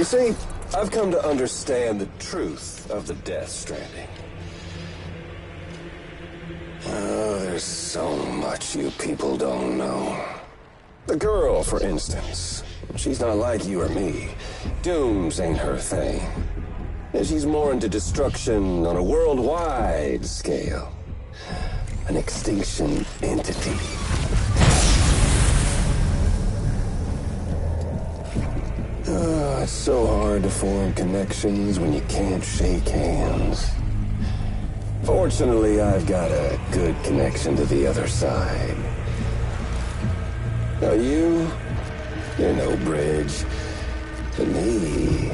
You see, I've come to understand the truth of the Death Stranding. Oh, there's so much you people don't know. The girl, for instance, she's not like you or me. Dooms ain't her thing. And she's more into destruction on a worldwide scale. An extinction entity. Oh, it's so hard to form connections when you can't shake hands. Fortunately, I've got a good connection to the other side. Now you're no bridge. To me,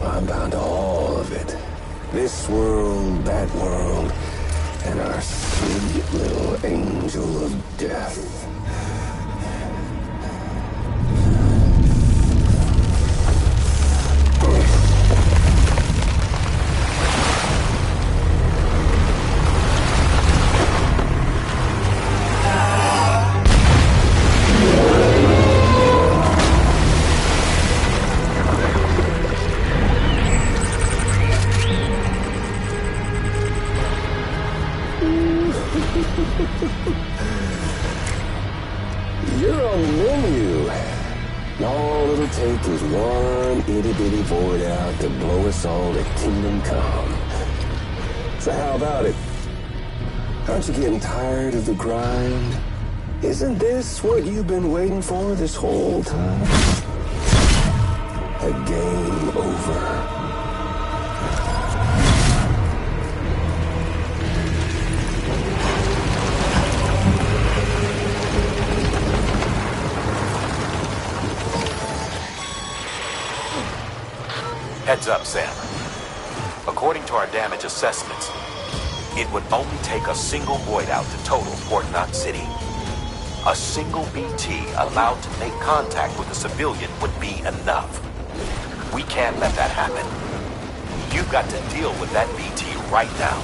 I'm bound to all of it. This world, that world, and our sweet little angel of death. You're on the menu. All it'll take is one itty-bitty void out to blow us all to kingdom come. So how about it? Aren't you getting tired of the grind? Isn't this what you've been waiting for this whole time? A game over. Heads up, Sam. According to our damage assessments, it would only take a single void out to total Port Knot City. A single BT allowed to make contact with a civilian would be enough. We can't let that happen. You've got to deal with that BT right now.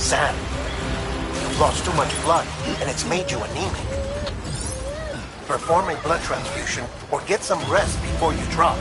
Sam, you've lost too much blood, and it's made you anemic. Perform a blood transfusion or get some rest before you drop.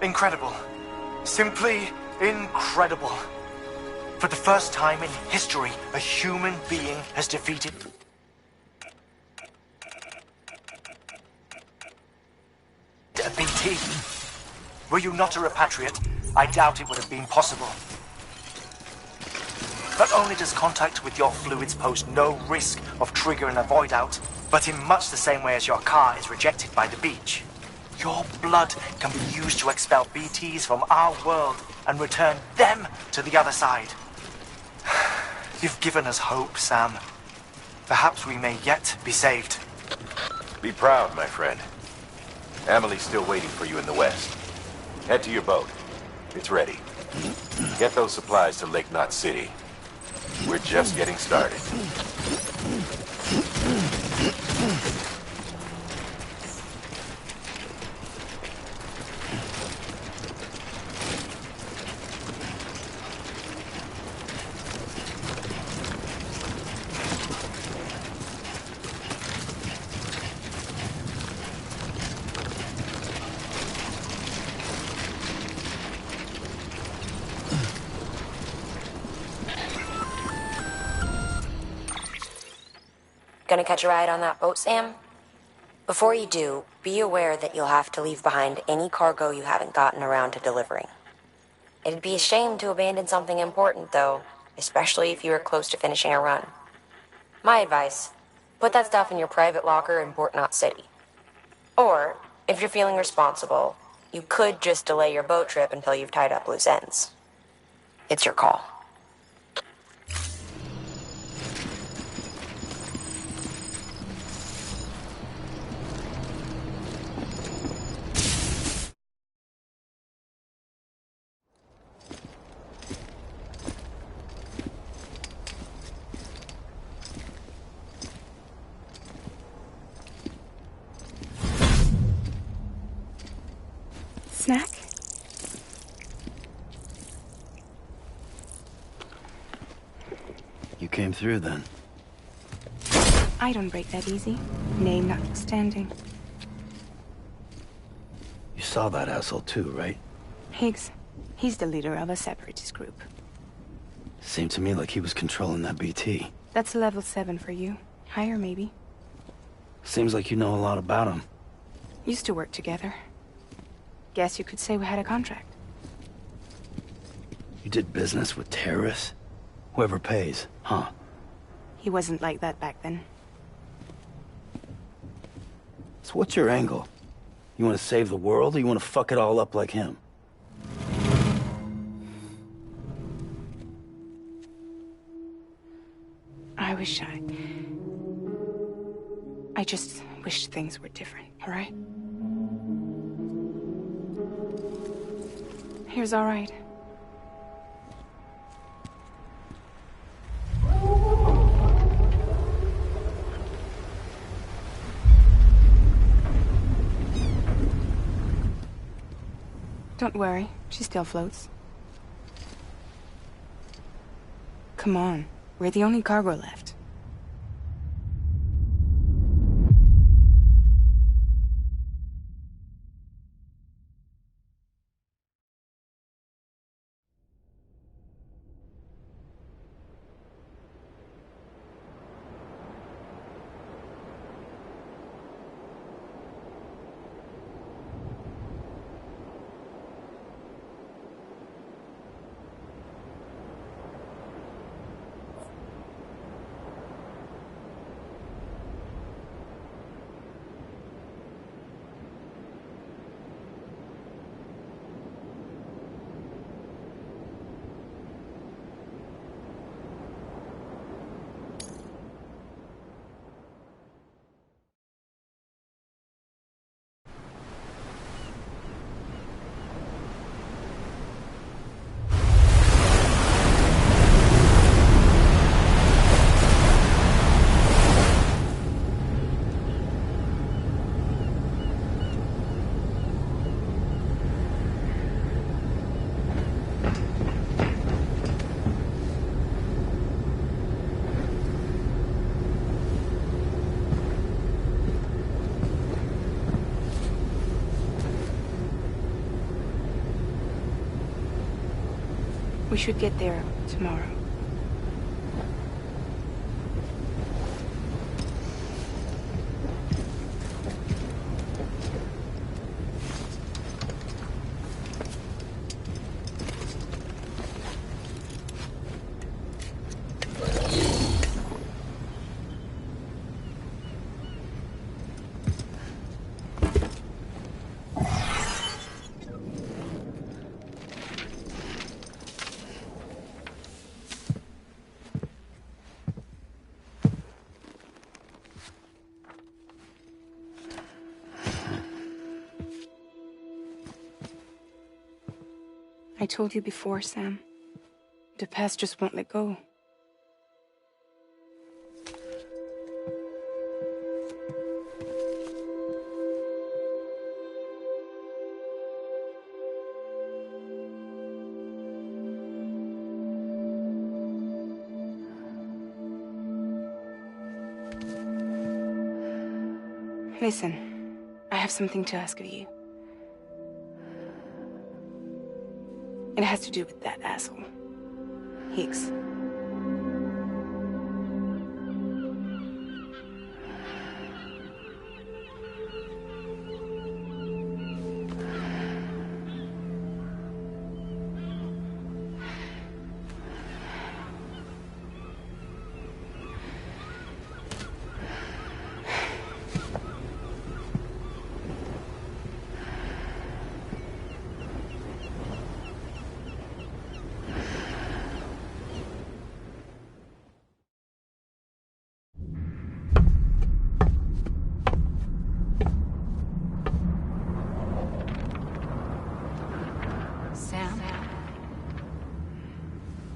Incredible. Simply incredible. For the first time in history, a human being has defeated... a BT. Were you not a repatriate, I doubt it would have been possible. Not only does contact with your fluids pose no risk of triggering a void out, but in much the same way as your car is rejected by the beach, your blood can be used to expel BTs from our world and return them to the other side. You've given us hope, Sam. Perhaps we may yet be saved. Be proud, my friend. Amelie's still waiting for you in the west. Head to your boat. It's ready. Get those supplies to Lake Knot City. We're just getting started. Gonna catch a ride on that boat, Sam? Before you do, be aware that you'll have to leave behind any cargo you haven't gotten around to delivering. It'd be a shame to abandon something important, though, especially if you were close to finishing a run. My advice, put that stuff in your private locker in Port Knot City. Or, if you're feeling responsible, you could just delay your boat trip until you've tied up loose ends. It's your call. Snack? You came through then. I don't break that easy. Name notwithstanding. You saw that asshole too, right? Higgs. He's the leader of a separatist group. Seemed to me like he was controlling that BT. That's level 7 for you. Higher, maybe. Seems like you know a lot about him. Used to work together. Guess you could say we had a contract. You did business with terrorists? Whoever pays, huh? He wasn't like that back then. So what's your angle? You want to save the world, or you want to fuck it all up like him? I just wish things were different, all right? Here's all right. Don't worry, she still floats. Come on, we're the only cargo left. We should get there tomorrow. I told you before, Sam. The past just won't let go. Listen, I have something to ask of you. It has to do with that asshole, Higgs.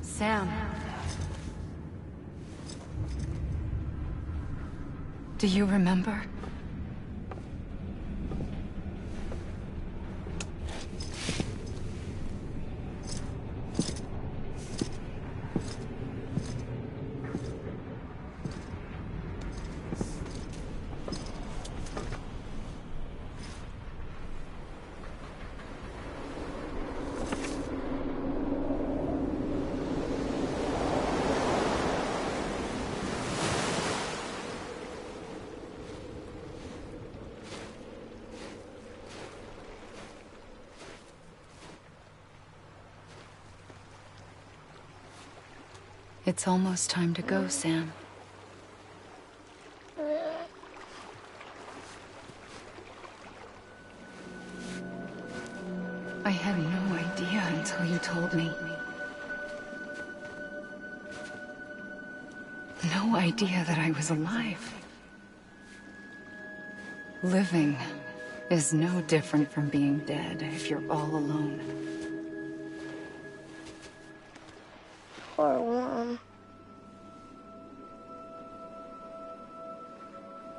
Sam. Do you remember? It's almost time to go, Sam. I had no idea until you told me. No idea that I was alive. Living is no different from being dead if you're all alone. Poor Mom.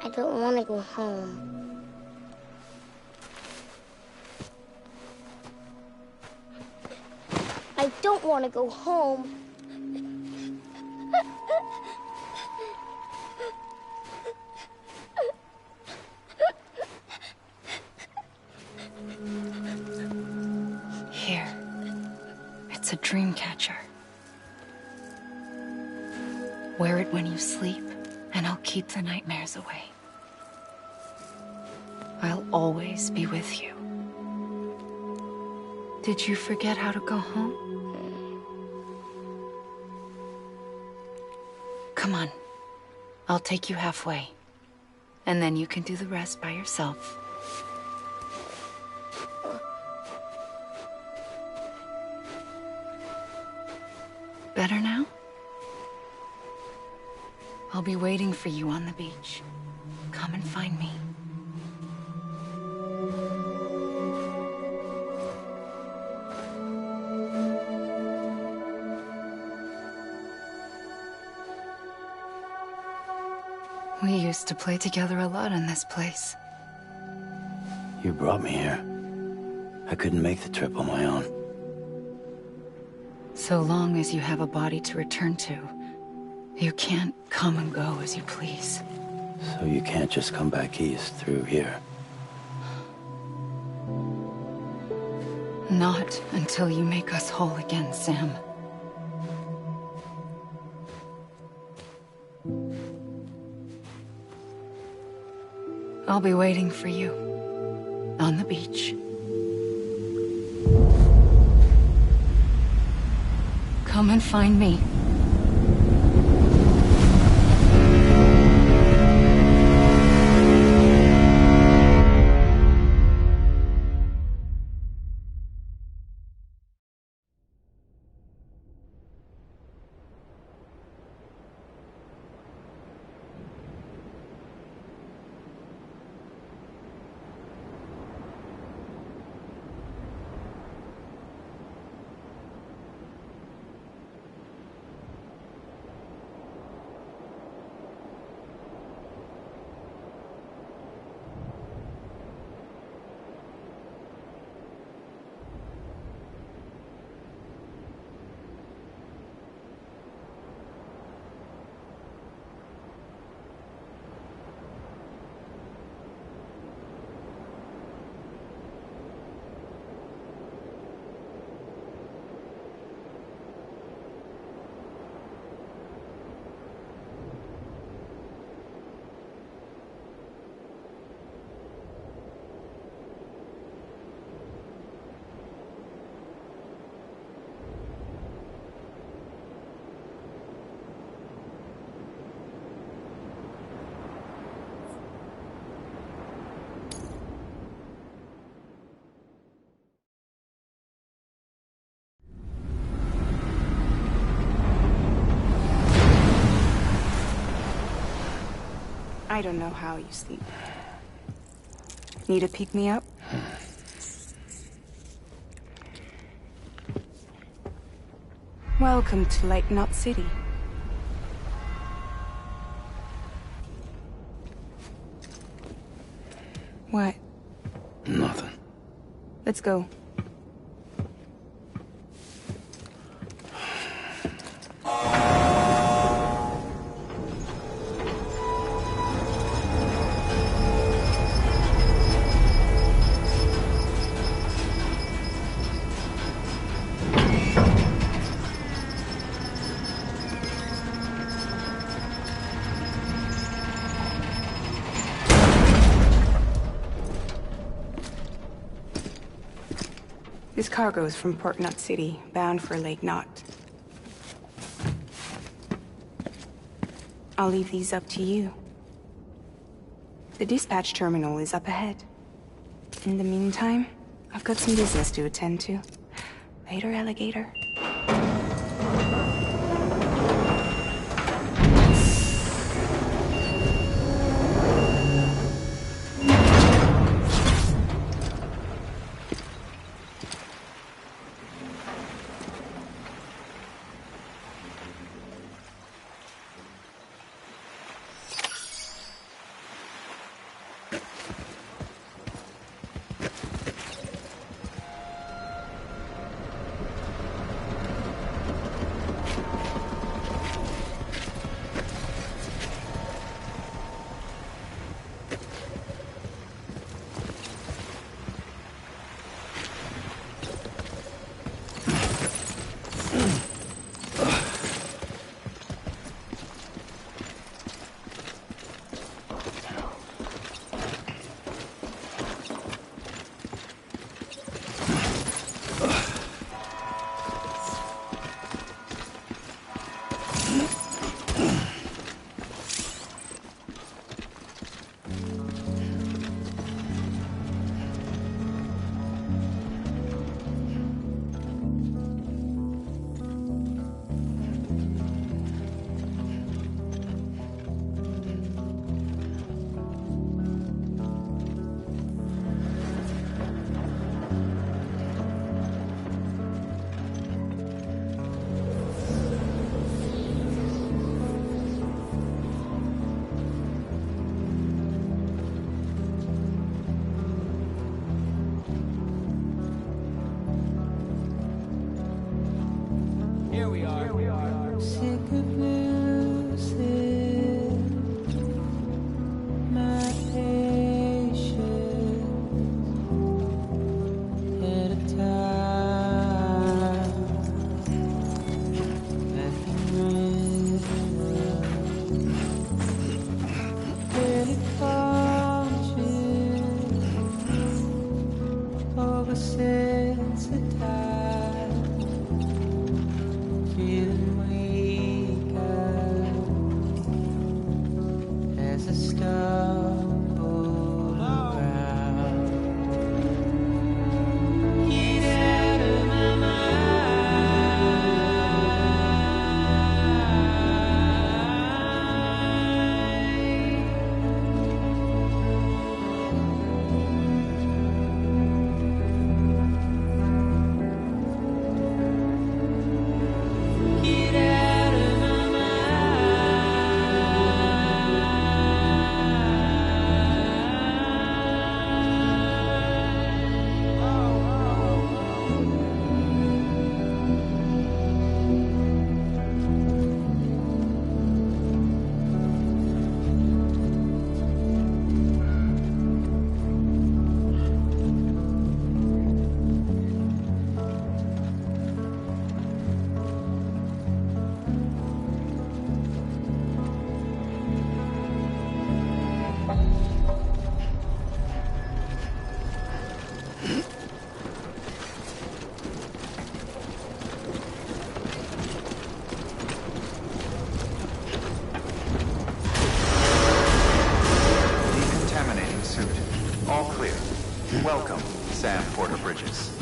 I don't want to go home. I don't want to go home. Here. It's a dream catcher. Wear it when you sleep, and I'll keep the nightmares away. I'll always be with you. Did you forget how to go home? Come on. I'll take you halfway. And then you can do the rest by yourself. Better now? I'll be waiting for you on the beach. Come and find me. We used to play together a lot in this place. You brought me here. I couldn't make the trip on my own. So long as you have a body to return to, you can't come and go as you please. So you can't just come back east through here? Not until you make us whole again, Sam. I'll be waiting for you on the beach. Come and find me. I don't know how you sleep. Need to pick me up? Welcome to Lake Knot City. What? Nothing. Let's go. This cargo is from Port Knot City, bound for Lake Knot. I'll leave these up to you. The dispatch terminal is up ahead. In the meantime, I've got some business to attend to. Later, alligator. Welcome, Sam Porter Bridges.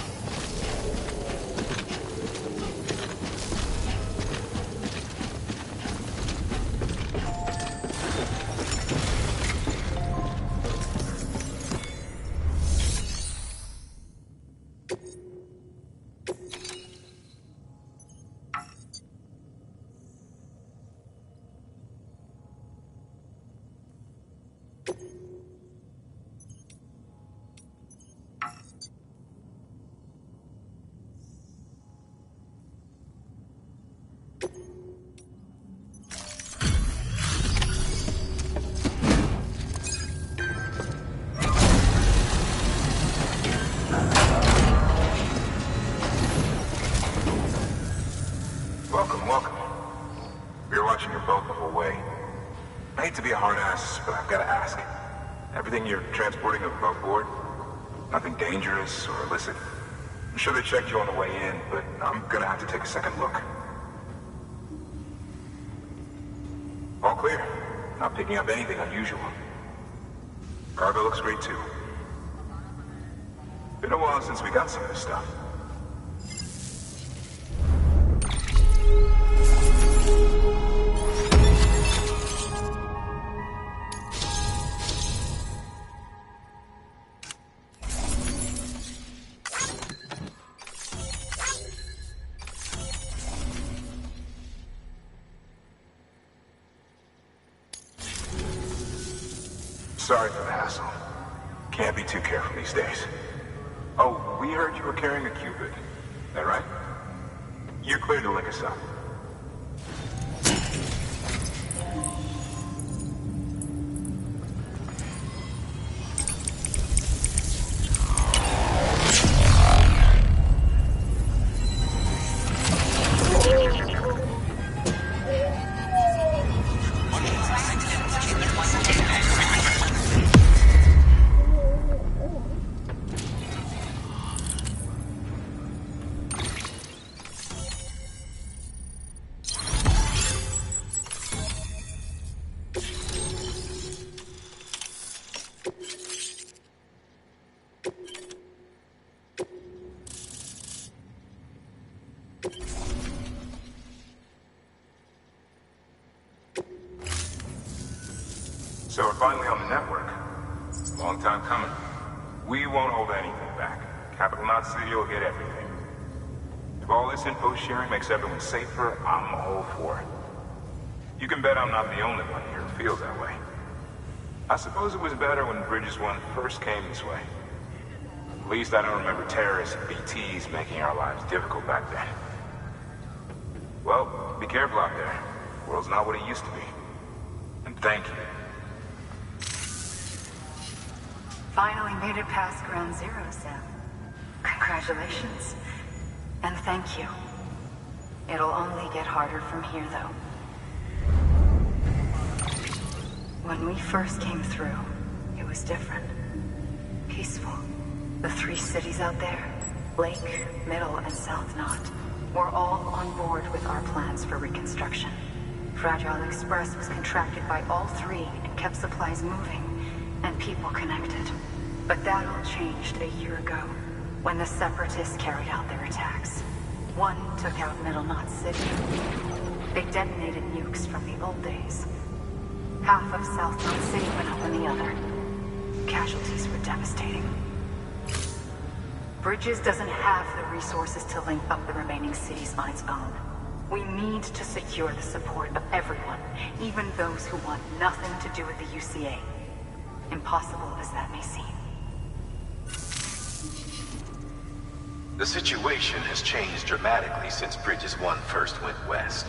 Welcome. We were watching your boat the whole way. I hate to be a hard ass, but I've got to ask. Everything you're transporting above board? Nothing dangerous or illicit? I'm sure they checked you on the way in, but I'm gonna have to take a second look. All clear. Not picking up anything unusual. Cargo looks great too. Been a while since we got some of this stuff. Sorry for the hassle. Can't be too careful these days. Oh, we heard you were carrying a Cupid. That right? You're clear to link us up. So we're finally on the network. Long time coming. We won't hold anything back. Capital Knot City will get everything. If all this info sharing makes everyone safer, I'm all for it. You can bet I'm not the only one here who feels that way. I suppose it was better when Bridges 1 first came this way. At least I don't remember terrorists and BTs making our lives difficult back then. Well, be careful out there. The world's not what it used to be. And thank you. Finally made it past Ground Zero, Sam. Congratulations. And thank you. It'll only get harder from here, though. When we first came through, it was different. Peaceful. The 3 cities out there, Lake, Middle, and South Knot, were all on board with our plans for reconstruction. Fragile Express was contracted by all 3 and kept supplies moving, and people connected. But that all changed a year ago, when the Separatists carried out their attacks. One took out Middle Knot City. They detonated nukes from the old days. Half of South Knot City went up in the other. Casualties were devastating. Bridges doesn't have the resources to link up the remaining cities on its own. We need to secure the support of everyone, even those who want nothing to do with the UCA. Impossible as that may seem. The situation has changed dramatically since Bridges 1 first went west.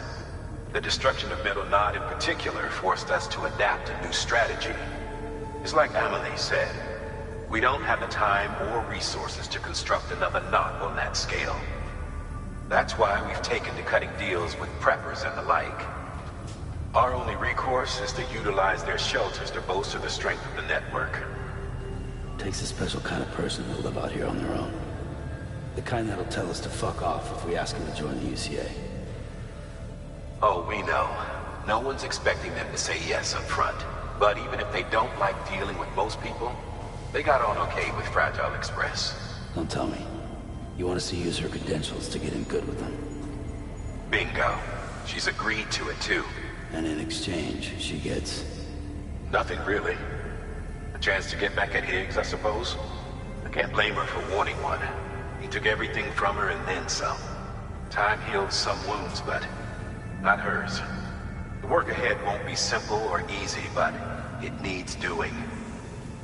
The destruction of Middle Knot in particular forced us to adapt a new strategy. It's like Amelie said, we don't have the time or resources to construct another knot on that scale. That's why we've taken to cutting deals with preppers and the like. Our only recourse is to utilize their shelters to bolster the strength of the network. Takes a special kind of person to live out here on their own. The kind that'll tell us to fuck off if we ask them to join the UCA. Oh, we know. No one's expecting them to say yes up front. But even if they don't like dealing with most people, They got on okay with Fragile Express. Don't tell me. You want us to use her credentials to get in good with them? Bingo. She's agreed to it, too. And in exchange, she gets... Nothing, really. A chance to get back at Higgs, I suppose. I can't blame her for wanting one. He took everything from her and then some. Time healed some wounds, but not hers. The work ahead won't be simple or easy, but it needs doing.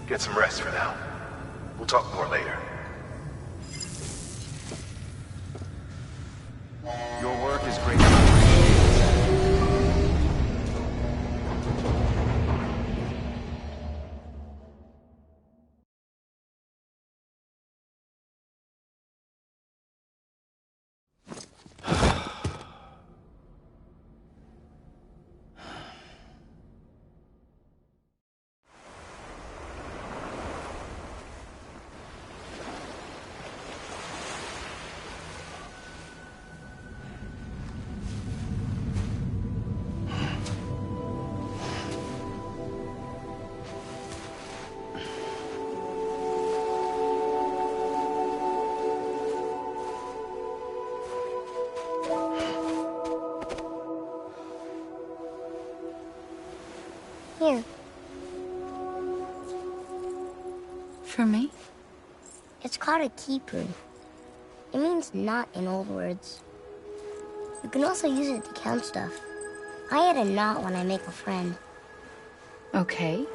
Get some rest for now. We'll talk more later. Your work is great. Here. For me? It's called a keeper. It means knot in old words. You can also use it to count stuff. I add a knot when I make a friend. Okay.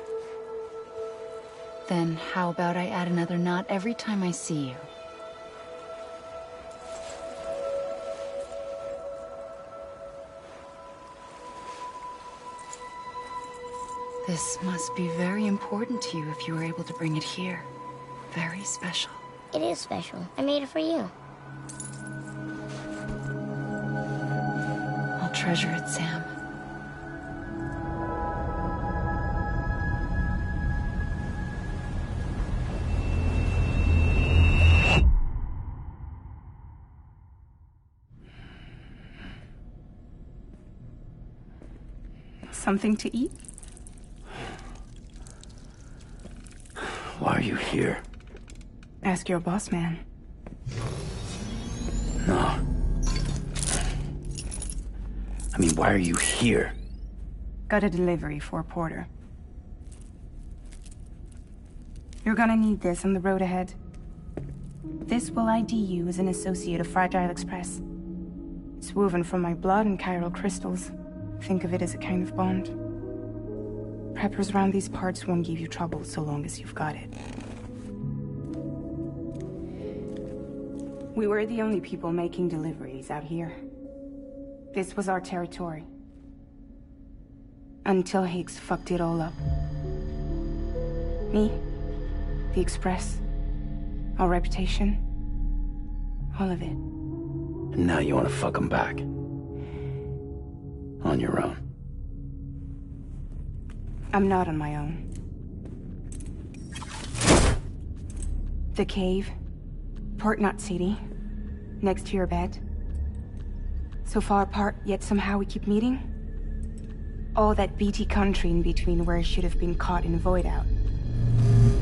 Then how about I add another knot every time I see you? This must be very important to you if you were able to bring it here. Very special. It is special. I made it for you. I'll treasure it, Sam. Something to eat? Why are you here? Ask your boss man. No. I mean, why are you here? Got a delivery for Porter. You're gonna need this on the road ahead. This will ID you as an associate of Fragile Express. It's woven from my blood and chiral crystals. Think of it as a kind of bond. Preppers around these parts won't give you trouble so long as you've got it. We were the only people making deliveries out here. This was our territory. Until Higgs fucked it all up. Me, the Express, our reputation, all of it. And now you want to fuck them back. On your own. I'm not on my own. The cave, Port Knot City, next to your bed. So far apart, yet somehow we keep meeting. All that BT country in between where I should have been caught in a void out.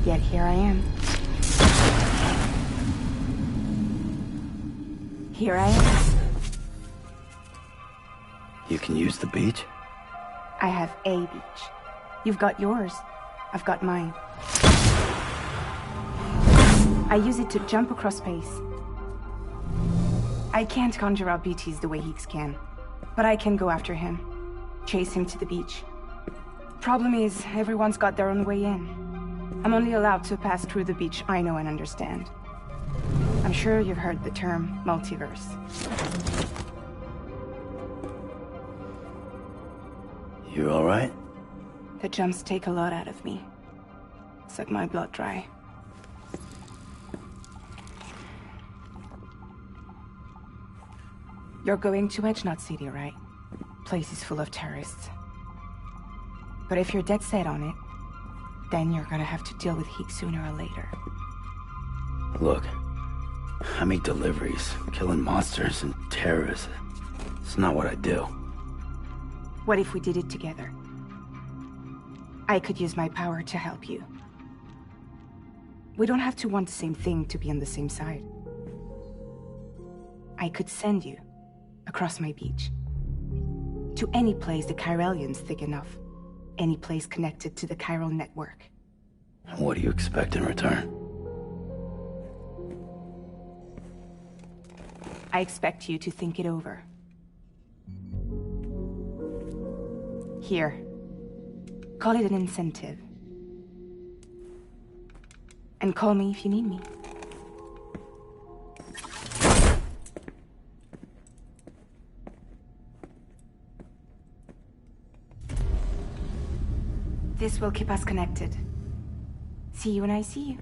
Yet here I am. Here I am. You can use the beach? I have a beach. You've got yours. I've got mine. I use it to jump across space. I can't conjure up BTs the way Higgs can, but I can go after him. Chase him to the beach. Problem is, everyone's got their own way in. I'm only allowed to pass through the beach I know and understand. I'm sure you've heard the term multiverse. You all right? The jumps take a lot out of me. Suck my blood dry. You're going to Edge Knot City, right? Place is full of terrorists. But if you're dead set on it, then you're gonna have to deal with Higgs sooner or later. Look, I make deliveries, killing monsters and terrorists. It's not what I do. What if we did it together? I could use my power to help you. We don't have to want the same thing to be on the same side. I could send you across my beach. To any place the Chiralian's thick enough. Any place connected to the chiral network. What do you expect in return? I expect you to think it over. Here. Call it an incentive. And call me if you need me. This will keep us connected. See you when I see you.